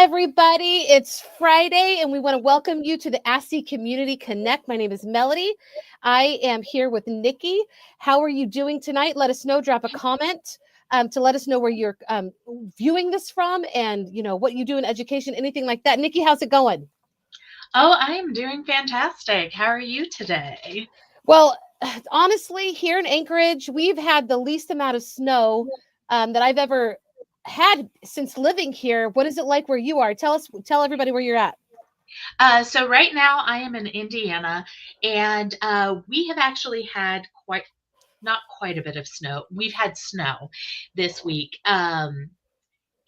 everybody. It's Friday, and we want to welcome you to the ASTE Community Connect. My name is Melody. I am here with Nikki. How are you doing tonight? Let us know. Drop a comment to let us know where you're viewing this from and, what you do in education, anything like that. Nikki, how's it going? Oh, I am doing fantastic. How are you today? Well, honestly, here in Anchorage, we've had the least amount of snow that I've ever had since living here. What is it like where you are? Tell everybody where you're at. So right now I am in Indiana, and we have actually had not quite a bit of snow. We've had snow this week, and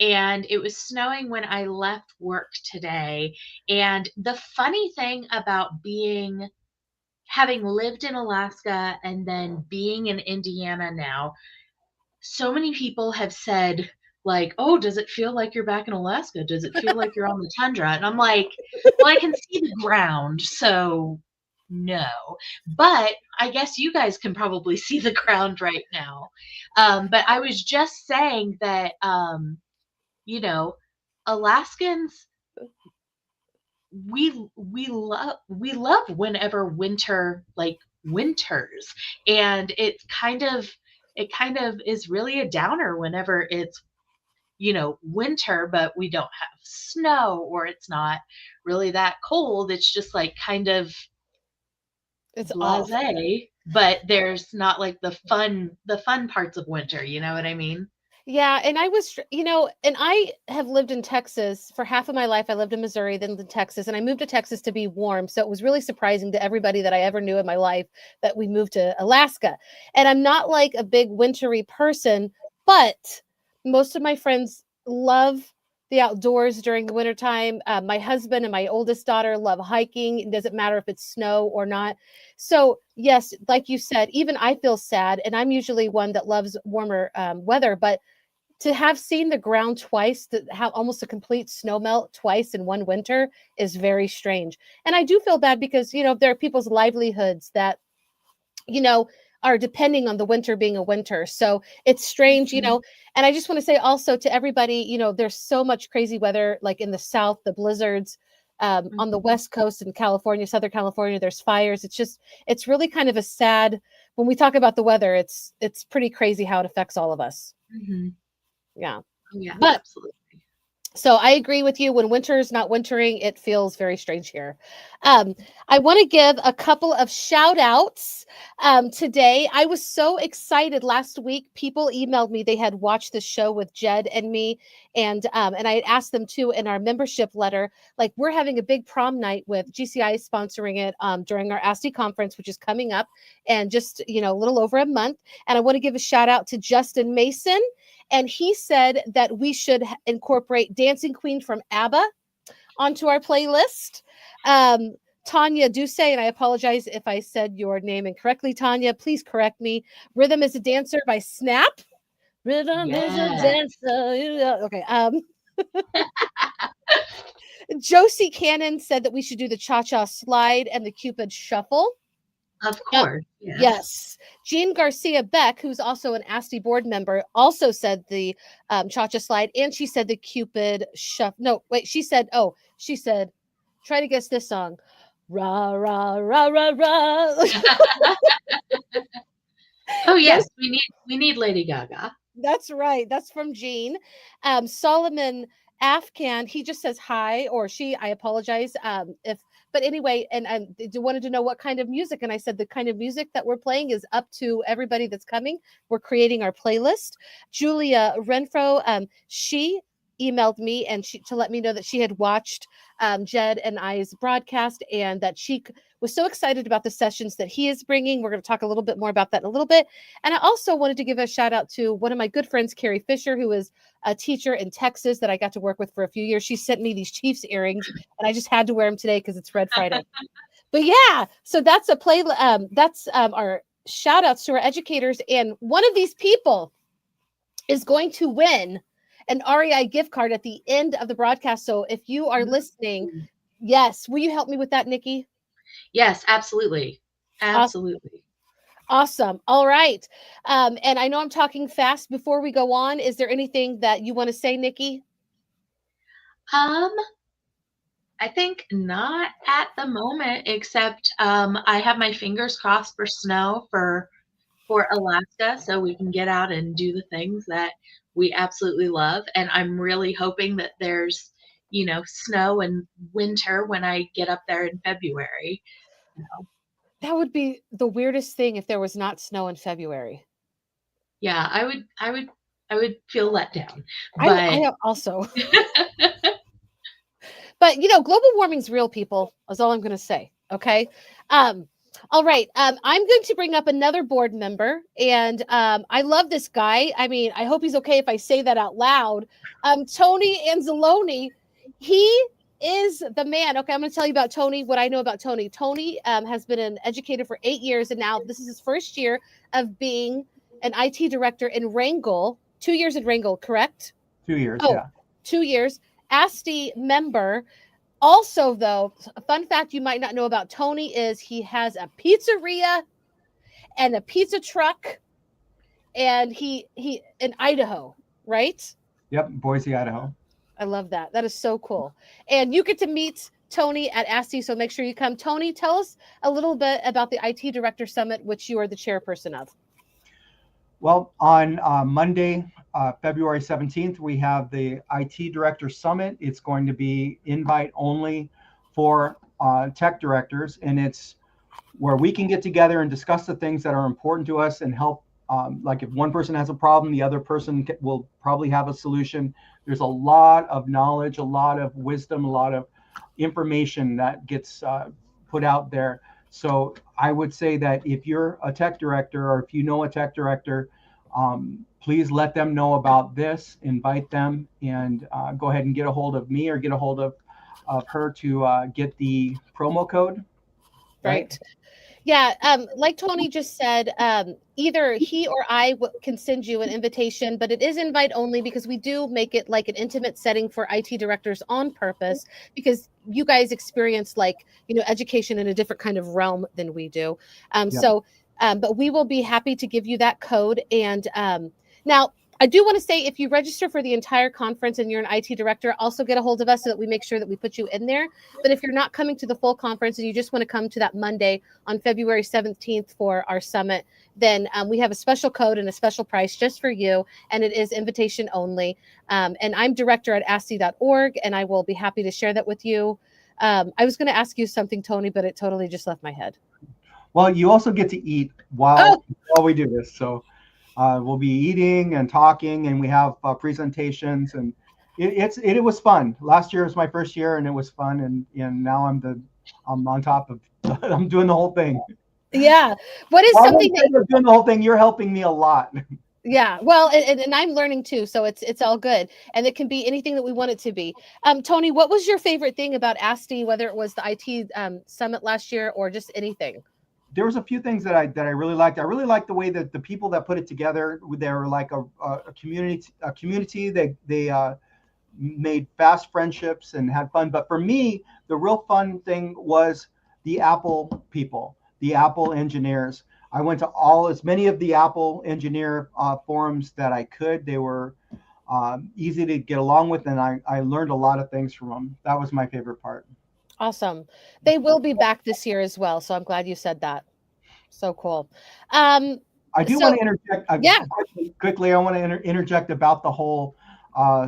it was snowing when I left work today. And the funny thing about having lived in Alaska and then being in Indiana now, so many people have said, like, oh, does it feel like you're back in Alaska? Does it feel like you're on the tundra? And I'm like, well, I can see the ground, so no. But I guess you guys can probably see the ground right now. But I was just saying that, you know, Alaskans, we love whenever winter like winters, and it kind of is really a downer whenever it's winter, but we don't have snow, or it's not really that cold. It's just like kind of It's off. blasé, but there's not like the fun parts of winter, you know what I mean? Yeah, and and I have lived in Texas for half of my life. I lived in Missouri, then in Texas, and I moved to Texas to be warm. So it was really surprising to everybody that I ever knew in my life that we moved to Alaska. And I'm not like a big wintry person, but most of my friends love the outdoors during the wintertime. My husband and my oldest daughter love hiking. It doesn't matter if it's snow or not. So, yes, like you said, even I feel sad, and I'm usually one that loves warmer weather, but to have seen the ground twice, to have almost a complete snow melt twice in one winter is very strange. And I do feel bad because, there are people's livelihoods that, you know, are depending on the winter being a winter. So it's strange, Mhm. and I just want to say also to everybody, there's so much crazy weather, like in the South, the blizzards, on the Mhm. West Coast in California, Southern California, there's fires. It's really kind of a sad, when we talk about the weather, it's pretty crazy how it affects all of us. Mhm. Yeah. Oh, yeah, But absolutely. so I agree with you. When winter is not wintering, it feels very strange here. Um, I want to give a couple of shout outs today. I was so excited last week. People emailed me. They had watched the show with Jed and me. And I had asked them too in our membership letter, like we're having a big prom night with GCI sponsoring it during our ASTE conference, which is coming up and just, a little over a month. And I want to give a shout out to Justin Mason, and he said that we should incorporate Dancing Queen from ABBA onto our playlist. Um, Tanya Duce, and I apologize if I said your name incorrectly, Tanya. Please correct me. Rhythm is a Dancer by Snap. Rhythm is a Yeah. dancer. Yeah, okay. Josie Cannon said that we should do the Cha Cha Slide and the Cupid Shuffle. Of Yep. course, yes. Yes. Jean Garcia Beck, who's also an ASTE board member, also said the Cha-Cha Slide, and she said the Cupid Shuffle. No, wait, she said, try to guess this song. Ra, ra, ra, ra, ra. Oh, yes, Those, we need Lady Gaga. that's right. That's from Jean. Solomon Afghan, he just says hi, or she, I apologize. But anyway, and I wanted to know what kind of music. And I said, the kind of music that we're playing is up to everybody that's coming. We're creating our playlist. Julia Renfro, she emailed me and to let me know that she had watched Jed and I's broadcast, and that she was so excited about the sessions that he is bringing. We're going to talk a little bit more about that in a little bit. And I also wanted to give a shout out to one of my good friends, Carrie Fisher, who is a teacher in Texas that I got to work with for a few years. She sent me these Chiefs earrings, and I just had to wear them today because it's Red Friday. But yeah, so that's a play. That's our shout outs to our educators. And one of these people is going to win an REI gift card at the end of the broadcast. So if you are listening, Mm. yes, will you help me with that, Nikki? Yes, absolutely. Absolutely. Awesome. All right. And I know I'm talking fast. Before we go on, is there anything that you want to say, Nikki? Um, I think not at the moment, except I have my fingers crossed for snow for Alaska, so we can get out and do the things that we absolutely love. And I'm really hoping that there's, snow and winter when I get up there in February. You know, That would be the weirdest thing if there was not snow in February. yeah, I would feel let down, I but also, but global warming's real, people. Is all I'm going to say. Okay. Um, all right. I'm going to bring up another board member, and I love this guy. I mean, I hope he's okay if I say that out loud. Tony Anzalone. He is the man. Okay, I'm going to tell you about Tony. What I know about Tony. Tony has been an educator for 8 years, and now this is his first year of being an IT director in Wrangell. 2 years in Wrangell, correct? 2 years, Oh, yeah. 2 years. ASTE member. Also, though, a fun fact you might not know about Tony is he has a pizzeria and a pizza truck, and he in Idaho, right? Yep, Boise, Idaho. I love that. That is so cool. And you get to meet Tony at ASTE, so make sure you come. Tony, tell us a little bit about the IT Director Summit, which you are the chairperson of. Well, on Monday, February 17th, we have the IT Director Summit. It's going to be invite only for tech directors, and it's where we can get together and discuss the things that are important to us and help. Like if one person has a problem, the other person will probably have a solution. There's a lot of knowledge, a lot of wisdom, a lot of information that gets put out there. So I would say that if you're a tech director or if you know a tech director, please let them know about this, invite them, and go ahead and get a hold of me or get a hold of her to get the promo code. Right. Yeah, like Tony just said, either he or I can send you an invitation, but it is invite only because we do make it like an intimate setting for IT directors on purpose, because you guys experience education in a different kind of realm than we do. But we will be happy to give you that code. And now, I do want to say, if you register for the entire conference and you're an IT director, also get a hold of us so that we make sure that we put you in there. But if you're not coming to the full conference and you just want to come to that Monday on February 17th for our summit, then we have a special code and a special price just for you, and it is invitation only. And I'm director at ASTE.org, and I will be happy to share that with you. I was going to ask you something, Tony, but it totally just left my head. Well, you also get to eat while we do this. So we'll be eating and talking, and we have presentations, and it was fun. Last year was my first year, and it was fun, and now I'm on top of I'm doing the whole thing. Yeah. What is something that you're doing the whole thing? You're helping me a lot. Yeah, well, and I'm learning too, so it's all good, and it can be anything that we want it to be. Tony, what was your favorite thing about ASTE, whether it was the IT summit last year or just anything? There was a few things that I really liked. I really liked the way that the people that put it together, they were like a community. They made fast friendships and had fun. But for me, the real fun thing was the Apple people, the Apple engineers. I went to as many of the Apple engineer forums that I could. They were easy to get along with, and I learned a lot of things from them. That was my favorite part. Awesome. They will be back this year as well, so I'm glad you said that. So cool. I do want to interject. Yeah. Quickly, I want to interject about the whole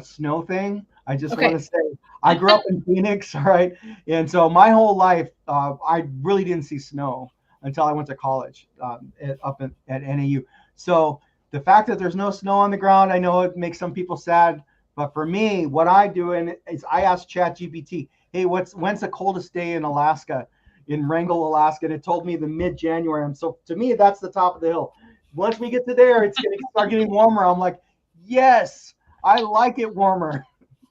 snow thing. I just want to say, I grew up in Phoenix, all right? And so my whole life, I really didn't see snow until I went to college up at NAU. So the fact that there's no snow on the ground, I know it makes some people sad. But for me, what I do is I ask ChatGPT, hey, when's the coldest day in Alaska, in Wrangell, Alaska? And it told me the mid-January. And so to me, that's the top of the hill. Once we get to there, it's going to start getting warmer. I'm like, yes, I like it warmer.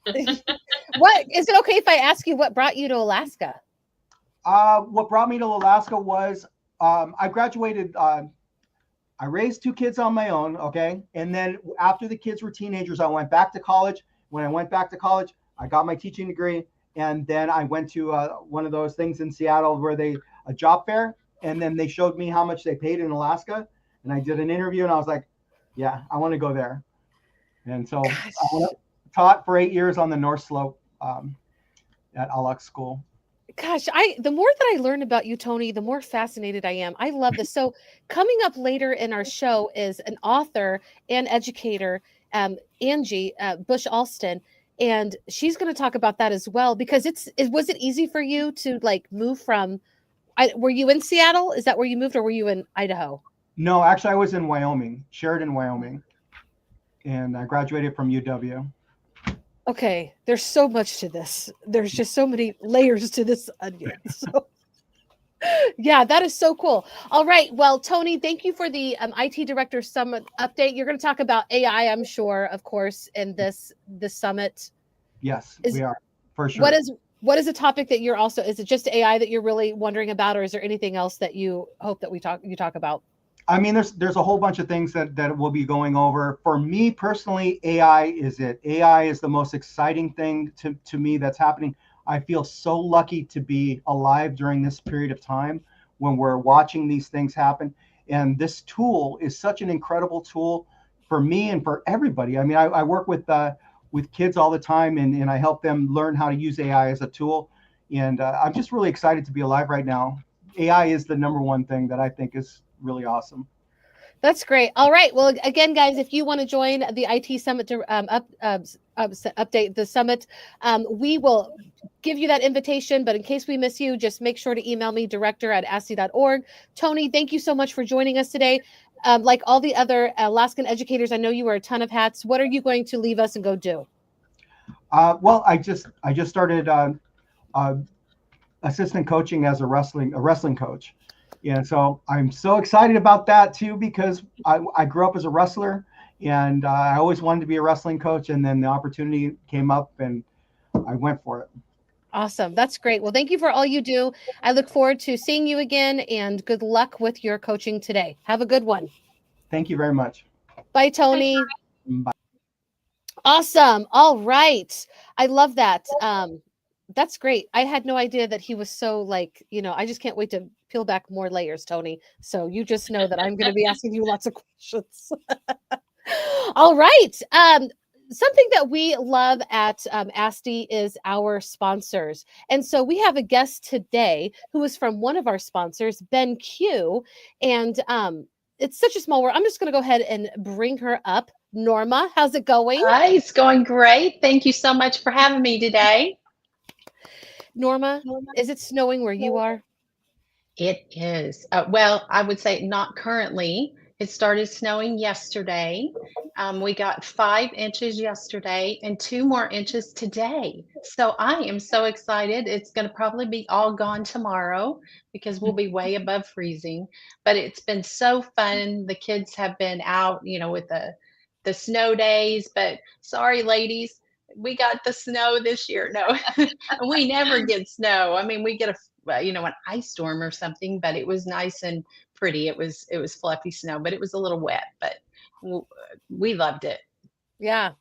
What is it okay if I ask you what brought you to Alaska? What brought me to Alaska was I graduated. I raised 2 kids on my own, okay? And then after the kids were teenagers, I went back to college. When I went back to college, I got my teaching degree. And then I went to one of those things in Seattle where a job fair, and then they showed me how much they paid in Alaska. And I did an interview, and I was like, yeah, I want to go there. And so I taught for 8 years on the North Slope at Alak School. Gosh, the more that I learn about you, Tony, the more fascinated I am. I love this. So coming up later in our show is an author and educator, Angie Bush Alston, and she's going to talk about that as well. Because was it easy for you to like move from? Were you in Seattle? Is that where you moved, or were you in Idaho? No, actually, I was in Wyoming, Sheridan, Wyoming, and I graduated from UW. Okay, there's so much to this. There's just so many layers to this onion. So, yeah, that is so cool. All right, well, Tony, thank you for the IT Director Summit update. You're going to talk about AI, I'm sure, of course, in this summit. Yes, we are for sure. What is a topic that you're also? Is it just AI that you're really wondering about, or is there anything else that you hope that you talk about? I mean, there's a whole bunch of things that we'll be going over. For me personally, AI is it. AI is the most exciting thing to me that's happening. I feel so lucky to be alive during this period of time when we're watching these things happen. And this tool is such an incredible tool for me and for everybody. I mean, I work with kids all the time, and I help them learn how to use AI as a tool. And I'm just really excited to be alive right now. AI is the number one thing that I think is really awesome. That's great. All right. Well, again, guys, if you want to join the IT Summit to update the summit, we will give you that invitation. But in case we miss you, just make sure to email me, director@aste.org. Tony, thank you so much for joining us today. Like all the other Alaskan educators, I know you wear a ton of hats. What are you going to leave us and go do? Well, I just started assistant coaching as a wrestling coach. And so I'm so excited about that too, because I grew up as a wrestler, and I always wanted to be a wrestling coach. And then the opportunity came up and I went for it. Awesome. That's great. Well, thank you for all you do. I look forward to seeing you again, and good luck with your coaching today. Have a good one. Thank you very much. Bye, Tony. Bye. Awesome. All right. I love that. That's great. I had no idea that he was so like, I just can't wait to peel back more layers, Tony. So you just know that I'm going to be asking you lots of questions. All right. Something that we love at ASTE is our sponsors. And so we have a guest today who is from one of our sponsors, BenQ. And it's such a small world. I'm just going to go ahead and bring her up. Norma, how's it going? Hi, it's going great. Thank you so much for having me today. Norma, is it snowing where you are? It is. Well, I would say not currently. It started snowing yesterday. We got 5 inches yesterday and 2 more inches today. So I am so excited. It's going to probably be all gone tomorrow because we'll be way above freezing. But it's been so fun. The kids have been out, with the snow days. But sorry, ladies, we got the snow this year. No, we never get snow. I mean, we get an ice storm or something, but it was nice and pretty. It was fluffy snow, but it was a little wet, but we loved it. Yeah.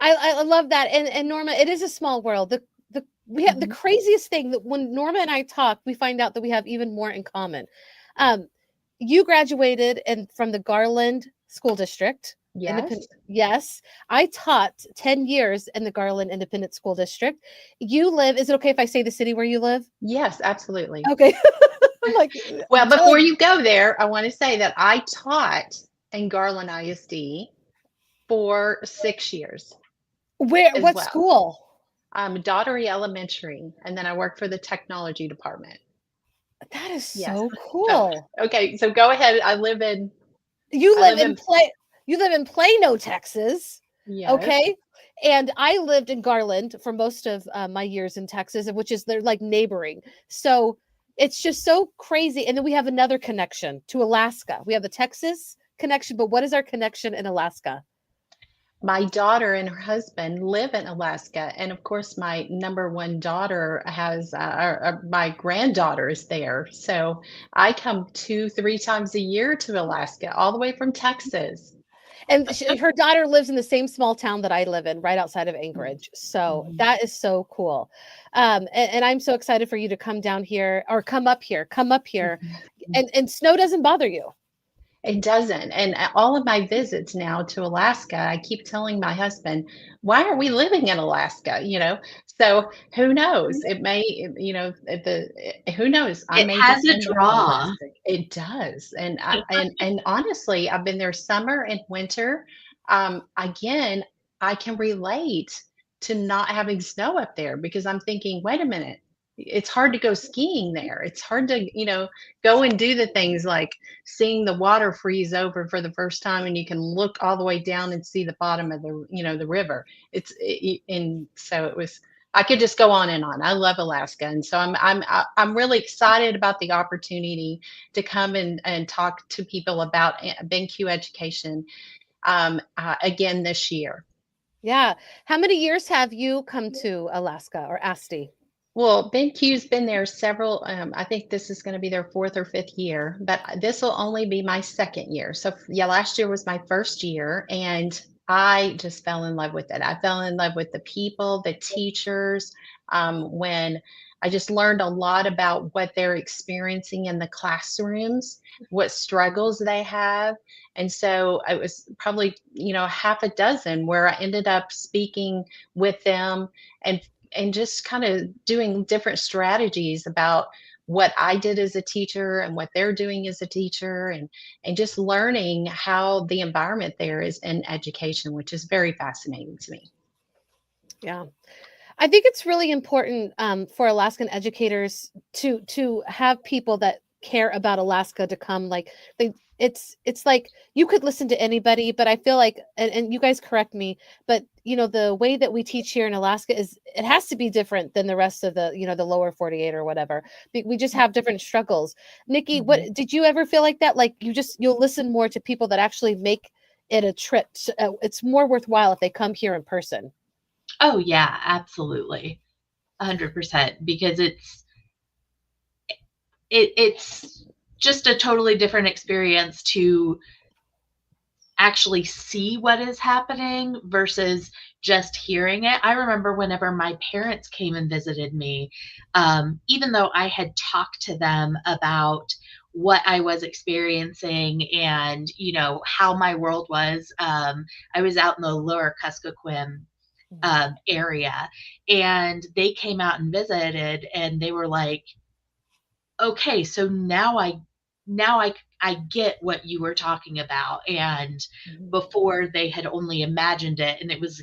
I love that. And Norma, it is a small world. We have the craziest thing that when Norma and I talk, we find out that we have even more in common. You graduated from the Garland School District. Yes. Yes. I taught 10 years in the Garland Independent School District. You live, is it okay if I say the city where you live? Yes, absolutely. Okay. I'm like, well, before you go there, I want to say that I taught in Garland ISD for 6 years. What school? Daughtery Elementary, and then I worked for the technology department. That is so cool. Okay, so go ahead. You live in Plano, Texas. Yes. Okay. And I lived in Garland for most of my years in Texas, they're like neighboring. So it's just so crazy. And then we have another connection to Alaska. We have the Texas connection, but what is our connection in Alaska? My daughter and her husband live in Alaska. And of course, my number one daughter has, my granddaughter is there. So I come 2-3 times a year to Alaska, all the way from Texas. And her daughter lives in the same small town that I live in, right outside of Anchorage. So that is so cool. And I'm so excited for you to come down here or come up here. And snow doesn't bother you. It doesn't. And all of my visits now to Alaska, I keep telling my husband, why are we living in Alaska? So who knows? It may, who knows? I It may has just a end up in draw. Alaska. It does. And honestly, I've been there summer and winter. Again, I can relate to not having snow up there because I'm thinking, wait a minute, it's hard to go skiing there. It's hard to, go and do the things like seeing the water freeze over for the first time and you can look all the way down and see the bottom of the river. And so it was, I could just go on and on. I love Alaska. And so I'm really excited about the opportunity to come and talk to people about BenQ education again this year. Yeah. How many years have you come to Alaska or ASTE? Well, BenQ's been there several, I think this is going to be their fourth or fifth year, but this will only be my second year. So, yeah, last year was my first year, and I just fell in love with it. I fell in love with the people, the teachers, when I just learned a lot about what they're experiencing in the classrooms, what struggles they have. And so it was probably, half a dozen where I ended up speaking with them and just kind of doing different strategies about what I did as a teacher and what they're doing as a teacher and just learning how the environment there is in education, which is very fascinating to me. Yeah. I think it's really important for Alaskan educators to have people that care about Alaska to come. Like it's like you could listen to anybody, but I feel like, and you guys correct me, but the way that we teach here in Alaska it has to be different than the rest of the lower 48 or whatever. We just have different struggles. Nikki, Mhm. what did you ever feel like that? Like you'll listen more to people that actually make it a trip. It's more worthwhile if they come here in person. Oh yeah, absolutely. 100%, because it's just a totally different experience to actually see what is happening versus just hearing it. I remember whenever my parents came and visited me, even though I had talked to them about what I was experiencing and how my world was, I was out in the lower Kuskokwim area, and they came out and visited, and they were like, okay, so now I get what you were talking about. And Mhm. before, they had only imagined it, and it was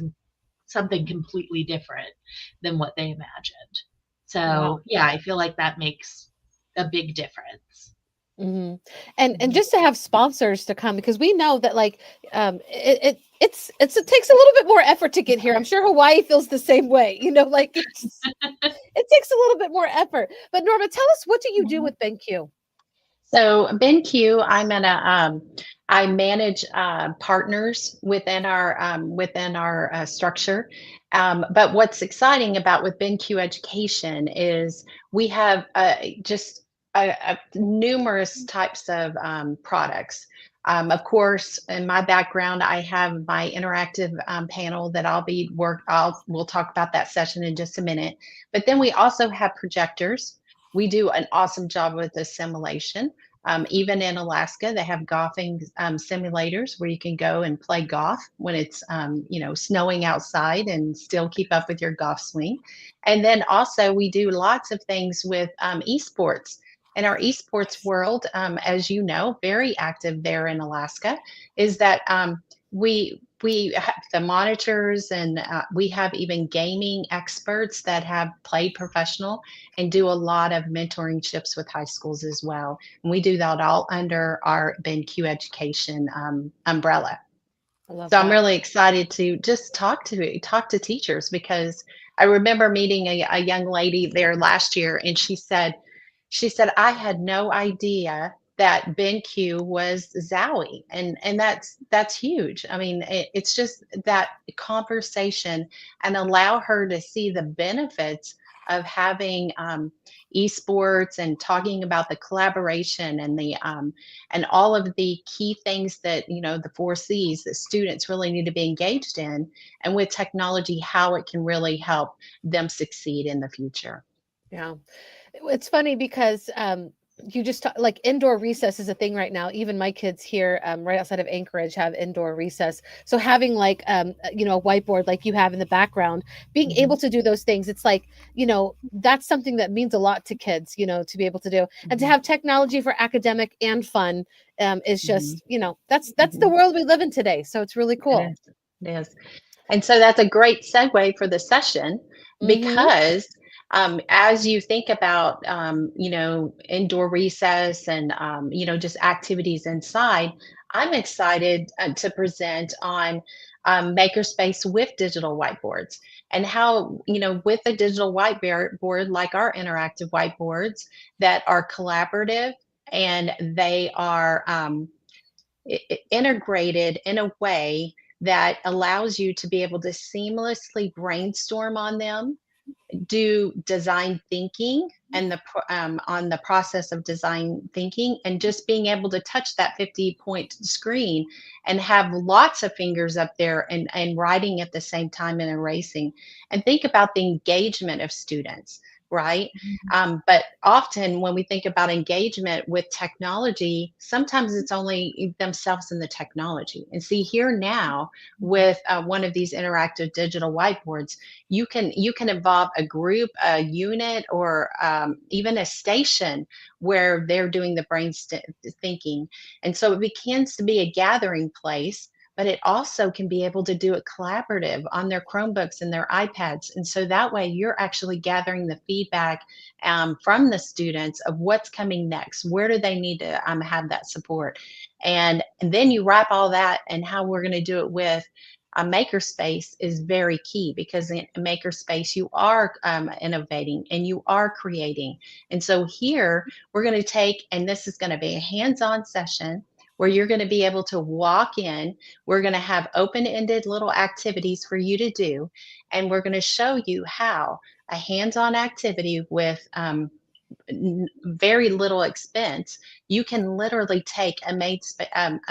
something completely different than what they imagined. So Wow. yeah, I feel like that makes a big difference. Hmm. And just to have sponsors to come, because we know that it takes a little bit more effort to get here. I'm sure Hawaii feels the same way. Like it takes a little bit more effort. But Norma, tell us, what do you do with BenQ? So BenQ, I manage partners within our structure. But what's exciting about with BenQ Education is we have just numerous types of products. Of course, in my background, I have my interactive panel that we'll talk about that session in just a minute. But then we also have projectors. We do an awesome job with assimilation. Even in Alaska, they have golfing simulators where you can go and play golf when it's snowing outside and still keep up with your golf swing. And then also we do lots of things with esports. And our esports world, as you know, very active there in Alaska, is that we have the monitors, and we have even gaming experts that have played professional and do a lot of mentoring-ships with high schools as well. And we do that all under our BenQ Education umbrella. I love So I'm that. really excited to just talk to teachers, because I remember meeting a young lady there last year, and she said I had no idea that BenQ was Zowie, and that's huge. I mean, it's just that conversation, and allow her to see the benefits of having esports and talking about the collaboration and and all of the key things that the 4 C's that students really need to be engaged in, and with technology, how it can really help them succeed in the future. Yeah. It's funny because you just like indoor recess is a thing right now. Even my kids here, right outside of Anchorage, have indoor recess. So having like, you know, a whiteboard like you have in the background, being able to do those things, it's like, you know, that's something that means a lot to kids, you know, to be able to do, and to have technology for academic and fun, is just, you know, that's the world we live in today. So it's really cool. It is. It is. And so that's a great segue for the session because as you think about, you know, indoor recess and, you know, just activities inside, I'm excited to present on makerspace with digital whiteboards and how, you know, with a digital whiteboard like our interactive whiteboards that are collaborative and they are integrated in a way that allows you to be able to seamlessly brainstorm on them, do design thinking and on the process of design thinking, and just being able to touch that 50-point screen and have lots of fingers up there and writing at the same time and erasing, and think about the engagement of students, right? But often when we think about engagement with technology, sometimes it's only themselves and the technology. And see, here now with one of these interactive digital whiteboards, you can involve a group, a unit, or even a station where they're doing the thinking. And so it begins to be a gathering place, but it also can be able to do it collaborative on their Chromebooks and their iPads. And so that way you're actually gathering the feedback from the students of what's coming next. Where do they need to have that support? And then you wrap all that, and how we're going to do it with a makerspace is very key, because in a makerspace you are innovating and you are creating. And so here we're going to take, and this is going to be a hands-on session where you're going to be able to walk in. We're going to have open-ended little activities for you to do, and we're going to show you how a hands-on activity with very little expense, you can literally take a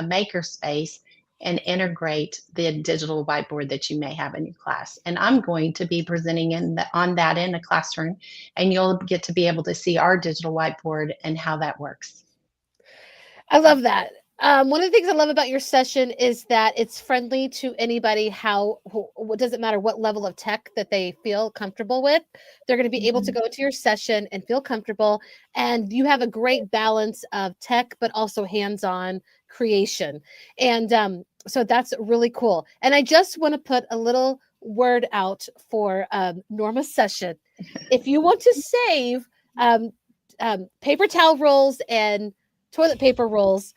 maker space and integrate the digital whiteboard that you may have in your class. And I'm going to be presenting on that in the classroom, and you'll get to be able to see our digital whiteboard and how that works. I love that. One of the things I love about your session is that it's friendly to anybody. What doesn't matter what level of tech that they feel comfortable with, they're going to be able to go into your session and feel comfortable. And you have a great balance of tech, but also hands-on creation. And so that's really cool. And I just want to put a little word out for Norma's session. If you want to save paper towel rolls and toilet paper rolls,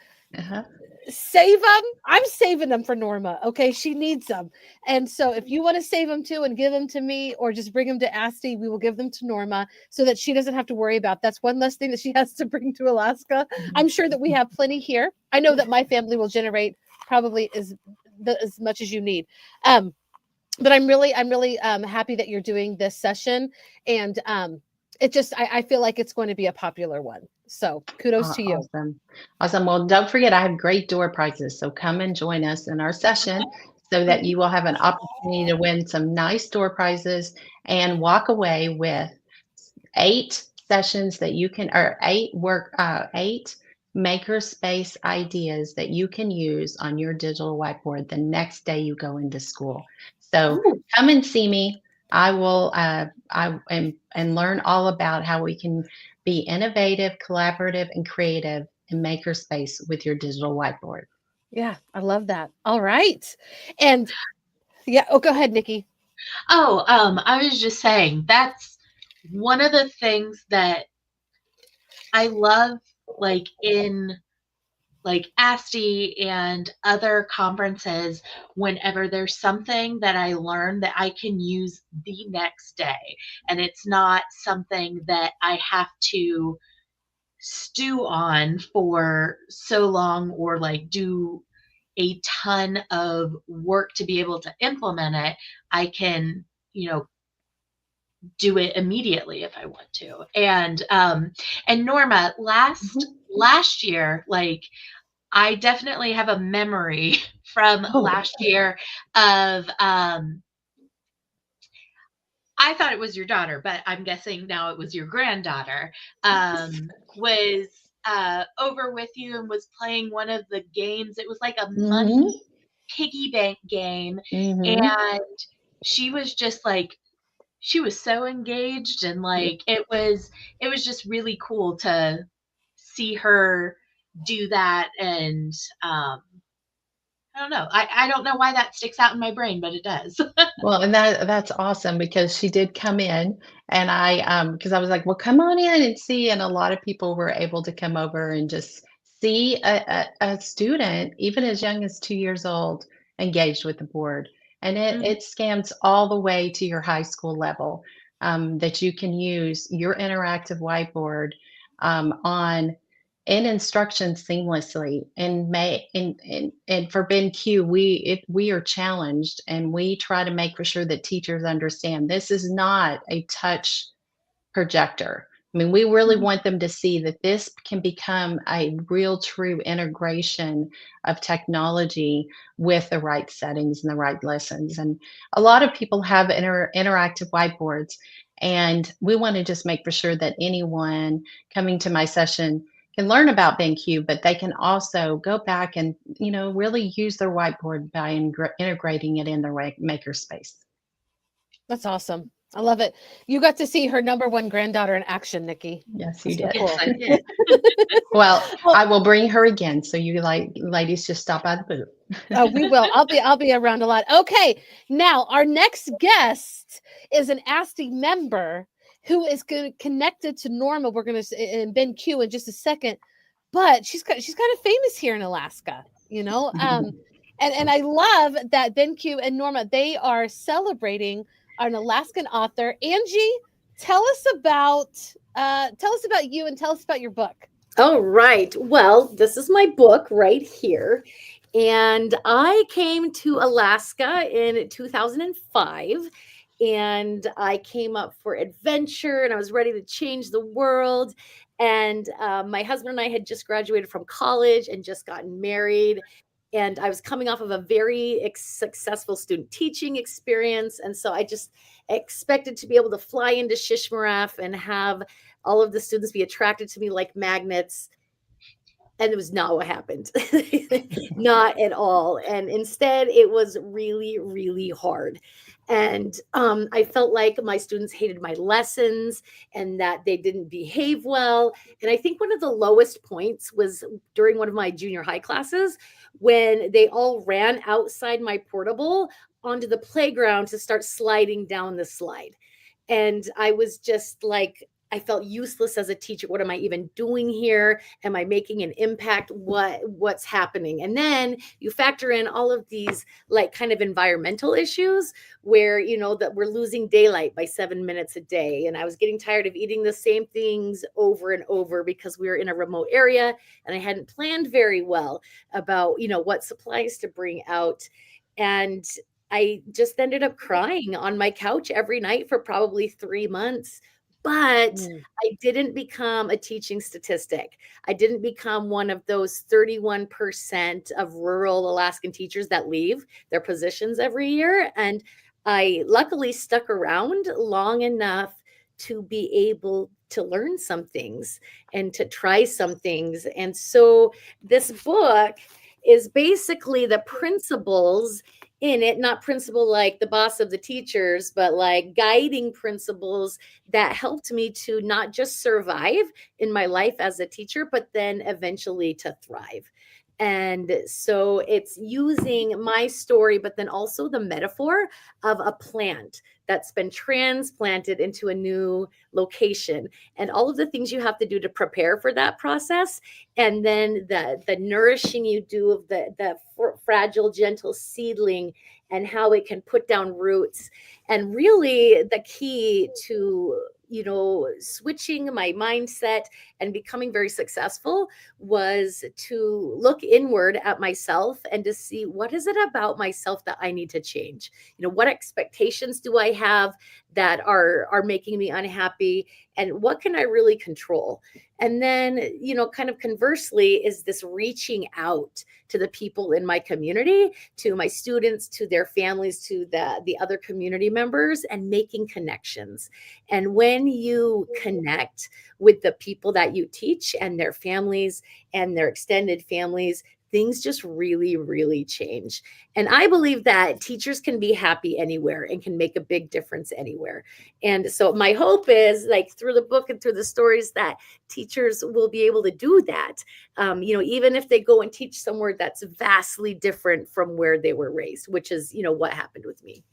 save them. I'm saving them for Norma. Okay, she needs them. And so if you want to save them too and give them to me, or just bring them to ASTE, we will give them to Norma so that she doesn't have to worry about. That's one less thing that she has to bring to Alaska. I'm sure that we have plenty here. I know that my family will generate probably as much as you need. But I'm really happy that you're doing this session, and it just, I feel like it's going to be a popular one. So kudos to you. Awesome. Well, don't forget, I have great door prizes. So come and join us in our session so that you will have an opportunity to win some nice door prizes and walk away with 8 sessions that you can, or 8 makerspace ideas that you can use on your digital whiteboard the next day you go into school. So come and see me. I will and learn all about how we can be innovative, collaborative, and creative in makerspace with your digital whiteboard. Yeah, I love that. All right. And yeah, go ahead, Nikki. I was just saying, that's one of the things that I love, like in ASTE and other conferences, whenever there's something that I learn that I can use the next day, and it's not something that I have to stew on for so long, or like do a ton of work to be able to implement it. I can, do it immediately if I want to. And Norma, last year, like, I definitely have a memory from last year of I thought it was your daughter, but I'm guessing now it was your granddaughter, was over with you and was playing one of the games. It was like a Mm-hmm. money piggy bank game, Mm-hmm. and she was just like, she was so engaged, and like it was just really cool to see her do that. And I don't know. I don't know why that sticks out in my brain, but it does. Well, and that's awesome because she did come in and because I was like, well, come on in and see. And a lot of people were able to come over and just see a student, even as young as 2 years old, engaged with the board. And Mhm. it scans all the way to your high school level, that you can use your interactive whiteboard on in instruction seamlessly. And for BenQ, we are challenged, and we try to make for sure that teachers understand this is not a touch projector. I mean, we really Mhm. want them to see that this can become a real true integration of technology with the right settings and the right lessons. And a lot of people have interactive whiteboards, and we want to just make for sure that anyone coming to my session can learn about BenQ, but they can also go back and really use their whiteboard by integrating it in their makerspace. That's awesome. I love it. You got to see her number one granddaughter in action, Nikki. Yes, you That's so did. cool. Yes, I did. Well, Well, I will bring her again. So you ladies just stop by the booth. we will. I'll be around a lot. Okay. Now our next guest is an ASTE member who is connected to Norma. We're going to in BenQ in just a second, but she's kind of famous here in Alaska, you know. And I love that BenQ and Norma, they are celebrating an Alaskan author. Angie, tell us about you and tell us about your book. All right. Well, this is my book right here. And I came to Alaska in 2005. And I came up for adventure and I was ready to change the world. And my husband and I had just graduated from college and just gotten married. And I was coming off of a very successful student teaching experience. And so I just expected to be able to fly into Shishmaref and have all of the students be attracted to me like magnets. And it was not what happened. Not at all. And instead, it was really, really hard. And I felt like my students hated my lessons and that they didn't behave well. And I think one of the lowest points was during one of my junior high classes when they all ran outside my portable onto the playground to start sliding down the slide. And I was just like, I felt useless as a teacher. What am I even doing here? Am I making an impact? What's happening? And then you factor in all of these like kind of environmental issues where, that we're losing daylight by 7 minutes a day. And I was getting tired of eating the same things over and over because we were in a remote area and I hadn't planned very well about, what supplies to bring out. And I just ended up crying on my couch every night for probably 3 months. But I didn't become a teaching statistic. I didn't become one of those 31% of rural Alaskan teachers that leave their positions every year. And I luckily stuck around long enough to be able to learn some things and to try some things. And so this book is basically the principles in it, not principle like the boss of the teachers, but like guiding principles that helped me to not just survive in my life as a teacher, but then eventually to thrive. And so it's using my story, but then also the metaphor of a plant that's been transplanted into a new location and all of the things you have to do to prepare for that process. And then the nourishing you do of the fragile, gentle seedling and how it can put down roots. And really the key to switching my mindset and becoming very successful was to look inward at myself and to see what is it about myself that I need to change. What expectations do I have that are making me unhappy? and what can I really control? And then, kind of conversely, is this reaching out to the people in my community, to my students, to their families, to the other community members, and making connections. And when you connect with the people that you teach and their families and their extended families, things just really, really change. And I believe that teachers can be happy anywhere and can make a big difference anywhere. And so my hope is, like, through the book and through the stories, that teachers will be able to do that. Even if they go and teach somewhere that's vastly different from where they were raised, which is, what happened with me.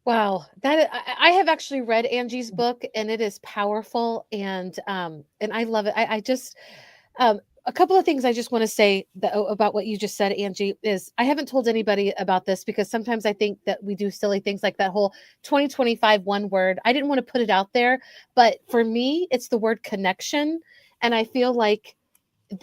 Wow, that I have actually read Angie's book, and it is powerful, and I love it. I just a couple of things I just want to say about what you just said, Angie, is I haven't told anybody about this, because sometimes I think that we do silly things like that whole 2025 one word. I didn't want to put it out there, but for me, it's the word connection, and I feel like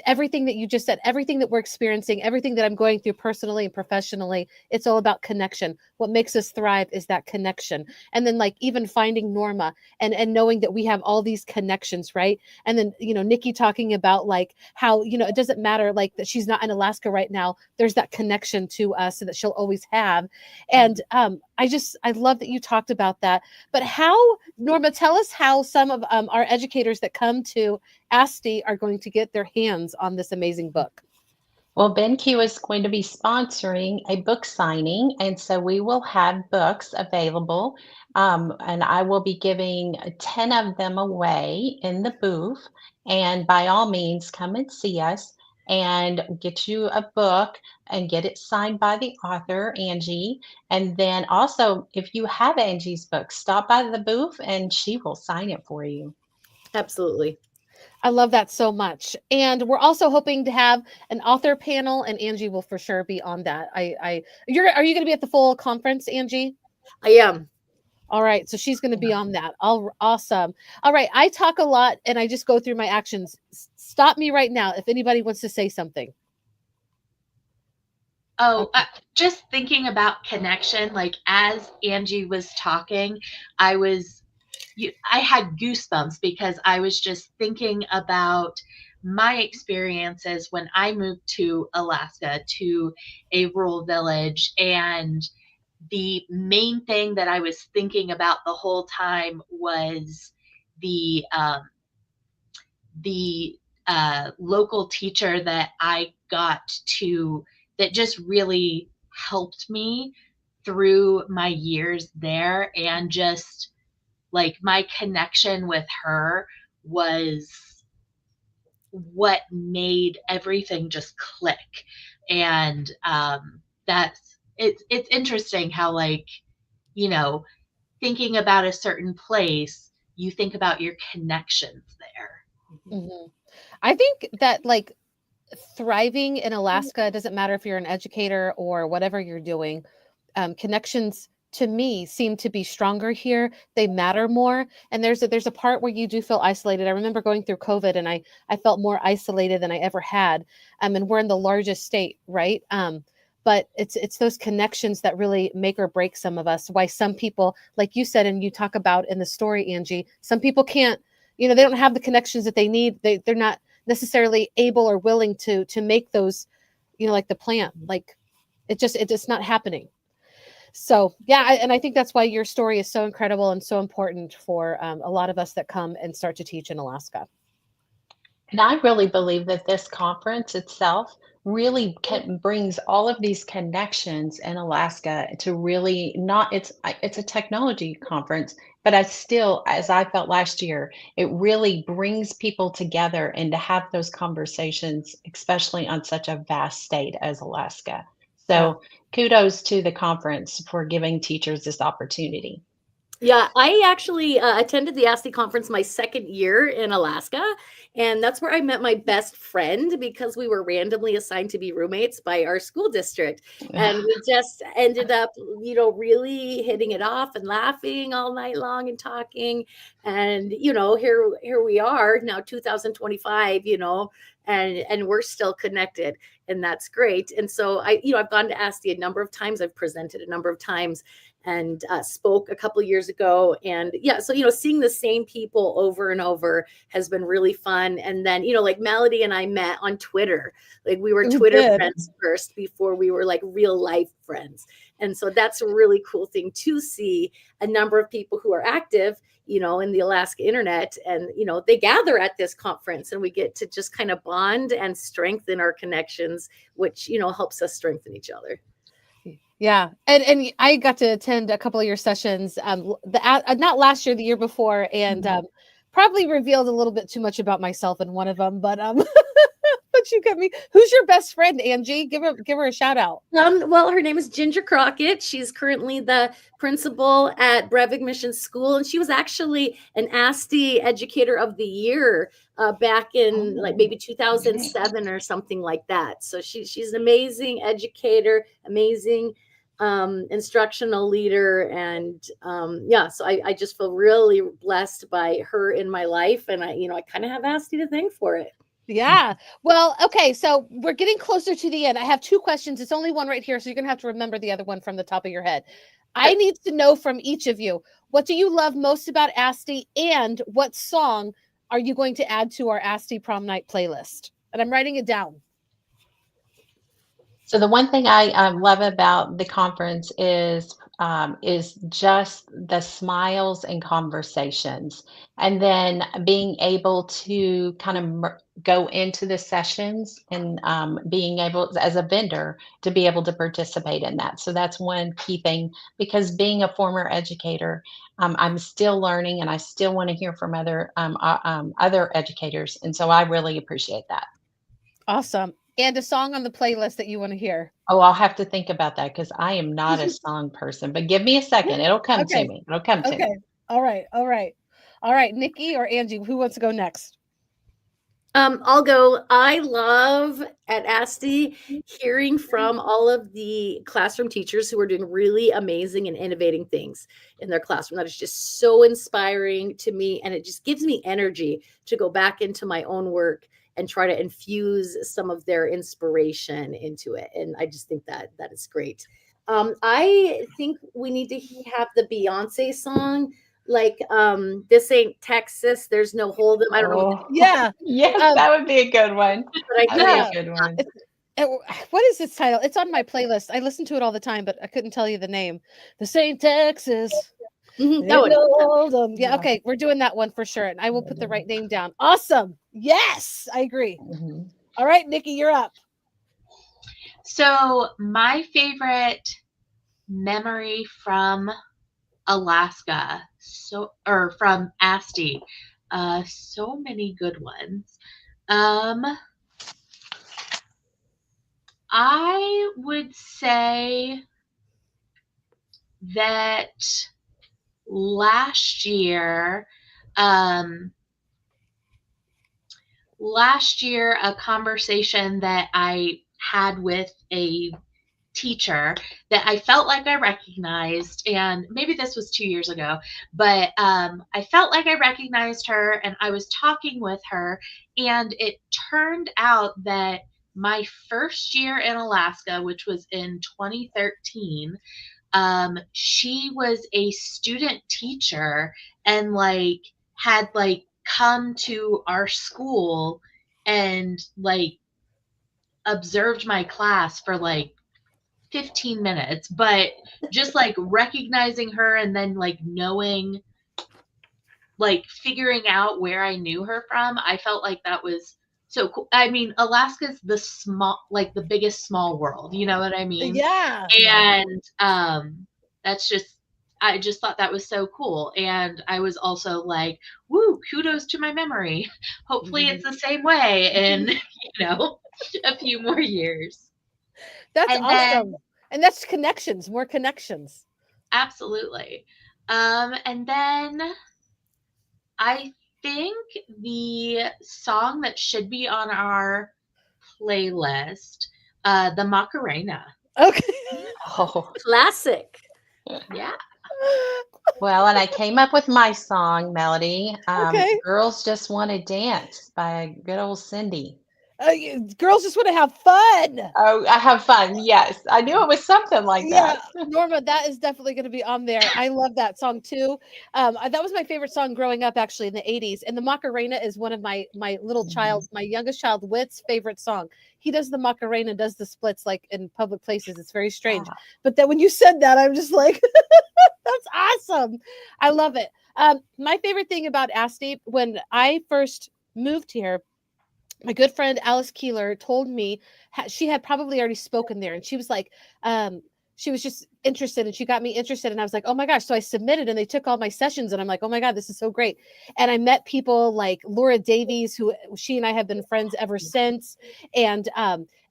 everything that you just said, everything that we're experiencing, everything that I'm going through personally and professionally, it's all about connection. What makes us thrive is that connection. And then, like, even finding Norma and knowing that we have all these connections, right? And then, Nikki talking about, like, how, it doesn't matter, like, that she's not in Alaska right now. There's that connection to us that she'll always have. And I love that you talked about that. But how, Norma, tell us how some of our educators that come to ASTE are going to get their hands on this amazing book. Well, BenQ is going to be sponsoring a book signing, and so we will have books available, and I will be giving 10 of them away in the booth. And by all means, come and see us and get you a book and get it signed by the author, Angie. And then also, if you have Angie's book, stop by the booth and she will sign it for you. Absolutely. I love that so much. And we're also hoping to have an author panel, and Angie will for sure be on that. Are you going to be at the full conference, Angie? I am. All right. So she's going to be on that. Awesome. All right. I talk a lot and I just go through my actions. Stop me right now if anybody wants to say something. Oh, just thinking about connection, like as Angie was talking, I had goosebumps, because I was just thinking about my experiences when I moved to Alaska, to a rural village. And the main thing that I was thinking about the whole time was the local teacher that I got to, that just really helped me through my years there. And just like my connection with her was what made everything just click. And it's interesting how, like, thinking about a certain place, you think about your connections there. Mm-hmm. I think that, like, thriving in Alaska, it doesn't matter if you're an educator or whatever you're doing, connections to me seem to be stronger here. They matter more. And there's a part where you do feel isolated. I remember going through COVID, and I felt more isolated than I ever had. And we're in the largest state, right? But it's those connections that really make or break some of us. Why some people, like you said, and you talk about in the story, Angie, some people can't, they don't have the connections that they need. They're not necessarily able or willing to make those, like the plant, like it's just not happening. So yeah, and I think that's why your story is so incredible and so important for a lot of us that come and start to teach in Alaska. And I really believe that this conference itself really brings all of these connections in Alaska to really it's a technology conference, but as I felt last year, it really brings people together and to have those conversations, especially on such a vast state as Alaska. So kudos to the conference for giving teachers this opportunity. Yeah, I actually attended the ASTE conference my second year in Alaska, and that's where I met my best friend, because we were randomly assigned to be roommates by our school district. And we just ended up, really hitting it off and laughing all night long and talking. And, here we are now, 2025, and we're still connected. and that's great. And so I've gone to ASTE a number of times. I've presented a number of times and spoke a couple of years ago. And yeah, so, seeing the same people over and over has been really fun. And then, like Melody and I met on Twitter. Like we were Twitter friends first before we were like real life friends. And so that's a really cool thing to see a number of people who are active, in the Alaska internet, and, they gather at this conference, and we get to just kind of bond and strengthen our connections, which, helps us strengthen each other. Yeah. And I got to attend a couple of your sessions, not last year, the year before, and probably revealed a little bit too much about myself in one of them, but but you got me. Who's your best friend, Angie? Give her a shout out. Well, her name is Ginger Crockett. She's currently the principal at Brevig Mission School, and she was actually an ASTE Educator of the Year back in like maybe 2007 or something like that. So she's an amazing educator, amazing instructional leader, and so I just feel really blessed by her in my life, and I kind of have ASTE to thank for it. Yeah. Well, okay. So we're getting closer to the end. I have two questions. It's only one right here, so you're going to have to remember the other one from the top of your head. I need to know from each of you, what do you love most about ASTE, and what song are you going to add to our ASTE prom night playlist? And I'm writing it down. So the one thing I love about the conference is just the smiles and conversations, and then being able to kind of go into the sessions, and being able, as a vendor, to be able to participate in that. So that's one key thing, because being a former educator, I'm still learning, and I still want to hear from other educators, and so I really appreciate that. Awesome. And a song on the playlist that you want to hear. Oh, I'll have to think about that, because I am not a song person, but give me a second. It'll come to me. It'll come to me. All right. Nikki or Angie, who wants to go next? I'll go. I love at ASTE hearing from all of the classroom teachers who are doing really amazing and innovating things in their classroom. That is just so inspiring to me, and it just gives me energy to go back into my own work and try to infuse some of their inspiration into it. And I just think that is great. I think we need to have the Beyonce song, like This Ain't Texas, There's No Hold'em. I don't know. Yeah. Yes, that would be a good one. That'd be a good one. What is its title? It's on my playlist. I listen to it all the time, but I couldn't tell you the name. This Ain't Texas. Yeah, okay, we're doing that one for sure, and I will put the right name down. Awesome. Yes, I agree. All right, Nikki, you're up. So my favorite memory from Alaska, or from ASTE, so many good ones. I would say that last year, a conversation that I had with a teacher that I felt like I recognized, and maybe this was 2 years ago, but I felt like I recognized her, and I was talking with her, and it turned out that my first year in Alaska, which was in 2013, she was a student teacher, and had come to our school and observed my class for 15 minutes, but just recognizing her, and then knowing, figuring out where I knew her from, I felt like that was so cool. I mean, Alaska's the biggest small world, you know what I mean? Yeah. And I just thought that was so cool. And I was also like, woo, kudos to my memory. Hopefully it's the same way in, a few more years. That's awesome. And that's connections, more connections. Absolutely. And then I think the song that should be on our playlist, the Macarena. Okay. Oh, classic. Yeah. Well, and I came up with my song, Melody. Okay. Girls Just Want to Dance by good old Cindy. Girls just want to have fun. Oh, I have fun. Yes. I knew it was something like Yeah, that. Norma, that is definitely going to be on there. I love that song too. That was my favorite song growing up, actually, in the 80s. And the Macarena is one of my little child, my youngest child, Whit's favorite song. He does the Macarena, does the splits like in public places. It's very strange. Wow. But then when you said that, I'm just like, that's awesome. I love it. My favorite thing about ASTE, when I first moved here, my good friend Alice Keeler told me she had probably already spoken there, and she was like, she was just interested, and she got me interested, and I was like, oh my gosh. So I submitted, and they took all my sessions, and I'm like, oh my God, this is so great. And I met people like Laura Davies, who she and I have been friends ever since. And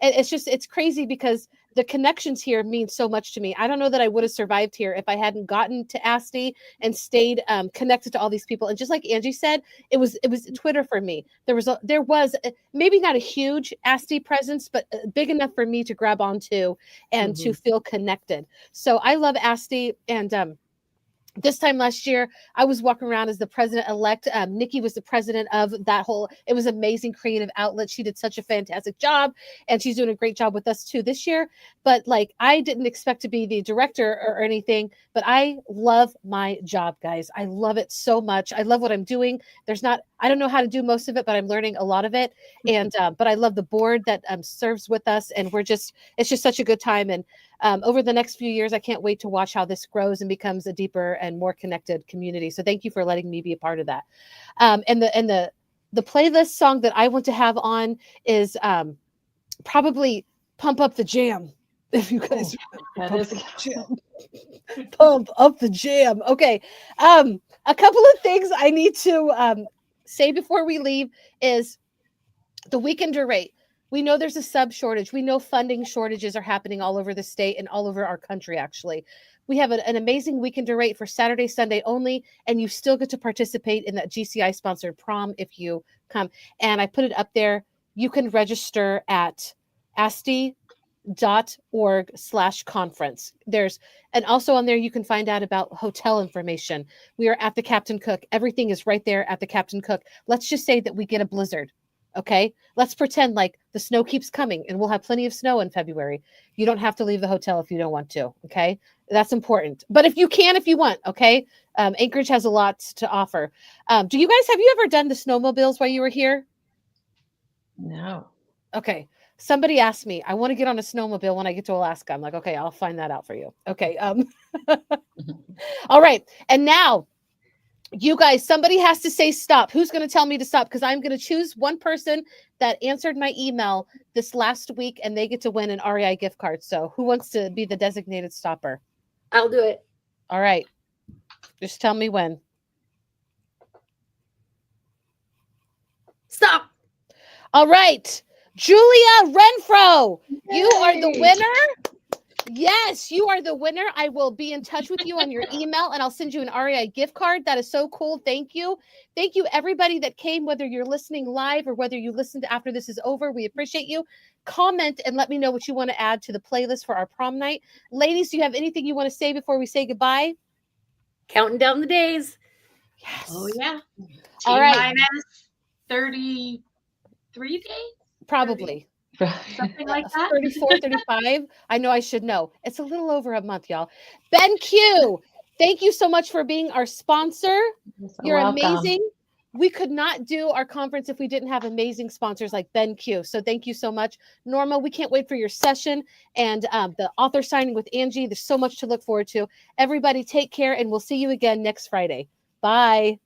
it's crazy because the connections here mean so much to me. I don't know that I would have survived here if I hadn't gotten to ASTE and stayed connected to all these people. And just like Angie said, it was Twitter for me. There was maybe not a huge ASTE presence, but big enough for me to grab onto and to feel connected. So I love ASTE. And this time last year, I was walking around as the president-elect. Nikki was the president of that whole, it was amazing creative outlet. She did such a fantastic job, and she's doing a great job with us too this year. But like, I didn't expect to be the director or anything, but I love my job, guys. I love it so much. I love what I'm doing. I don't know how to do most of it, but I'm learning a lot of it. And, but I love the board that serves with us, and it's just such a good time. And over the next few years, I can't wait to watch how this grows and becomes a deeper and more connected community. So thank you for letting me be a part of that. And the playlist song that I want to have on is probably Pump Up the Jam. If you guys Pump Up the Jam. Okay. A couple of things I need to say before we leave is the weekender rate. We know there's a sub shortage. We know funding shortages are happening all over the state and all over our country, actually. We have an amazing weekender rate for Saturday, Sunday only, and you still get to participate in that GCI-sponsored prom if you come. And I put it up there. You can register at ASTE.org/conference. And also on there, you can find out about hotel information. We are at the Captain Cook. Everything is right there at the Captain Cook. Let's just say that we get a blizzard. Okay, let's pretend like the snow keeps coming and we'll have plenty of snow in February. You don't have to leave the hotel if you don't want to. Okay, that's important. But if you can, if you want, okay. Anchorage has a lot to offer. Have you ever done the snowmobiles while you were here? No. Okay. Somebody asked me, I want to get on a snowmobile when I get to Alaska. I'm like, okay, I'll find that out for you. Okay. All right. And now, you guys, somebody has to say stop. Who's going to tell me to stop? Because I'm going to choose one person that answered my email this last week, and they get to win an REI gift card. So who wants to be the designated stopper? I'll do it. All right. Just tell me when. Stop. All right. Julia Renfro, you are the winner. Yes, you are the winner. I will be in touch with you on your email, and I'll send you an REI gift card. That is so cool. Thank you. Thank you, everybody that came, whether you're listening live or whether you listened after this is over. We appreciate you. Comment and let me know what you want to add to the playlist for our prom night. Ladies, do you have anything you want to say before we say goodbye? Counting down the days. Yes. Oh, yeah. All right. Minus 33 days? Probably. Something like that. 34, 35. I know I should know. It's a little over a month, y'all. BenQ, thank you so much for being our sponsor. You're amazing. We could not do our conference if we didn't have amazing sponsors like BenQ. So thank you so much. Norma, we can't wait for your session and the author signing with Angie. There's so much to look forward to. Everybody take care, and we'll see you again next Friday. Bye.